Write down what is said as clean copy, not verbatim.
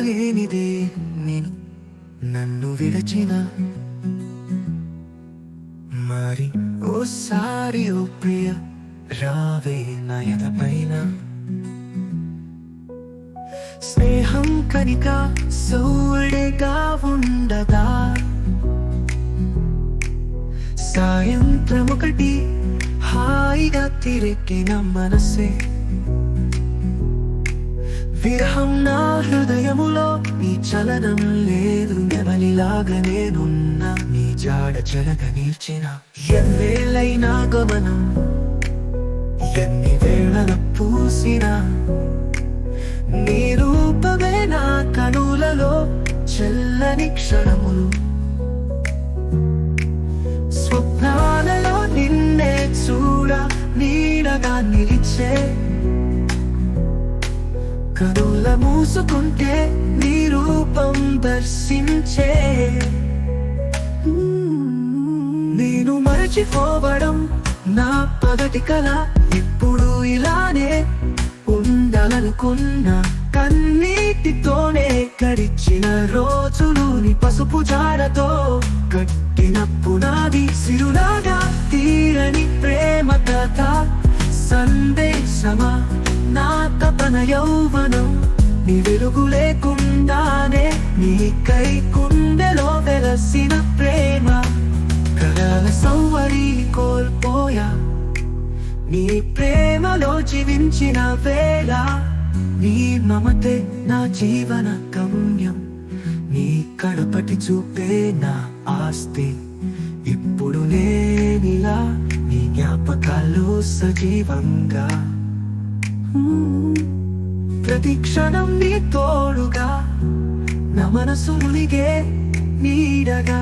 లేనిదే నేను నన్ను విడచిన మరి ఓసారి ఓ ప్రియ రావే నయన పైన స్నేహం కనిక సౌడేగా ఉండదా సాయంత్రం ఒకటి హాయిగా తిరిగిన మనసే విరహం నా హృదయములో నీ చలనం లేదు నెమలిలాగా నేనున్నా నీ జాడ జరగ నిల్చిన ఎన్నేళ్ళైనా గమనం ఎన్ని వేళల పూసినా నీ రూపమే నా కనులలో చెల్లని క్షణములు స్వప్నాలలో నిన్నే చూడ నీడగా నిలిచే కనుల మూసుకుంటే నీ రూపం దర్శించే నేను మరచిపోవడం నా పగటి కల ఇప్పుడు ఇలానే ఉండాలనుకున్నా కన్నీటితోనే గడిచిన రోజులు నీ పసుపు జాడతో కట్టిన పునాది సిరులాగా తీరని ప్రేమ కథ సందేశమా నా తపన యౌవనం నీ వెలుగు లేకుండానే నీకై గుండెలో వెలసిన ప్రేమ కలల సౌవరి కోల్పోయా నీ ప్రేమలో జీవించిన వేళ నీ మమతే నా జీవన గమ్యం నీ కడపటి చూపే నా ఆస్తి ఇప్పుడు నేనిలా నీ జ్ఞాపకాలు సజీవంగా ప్రతి క్షణం నీ తోడుగా నా మనసు మునిగే నీడగా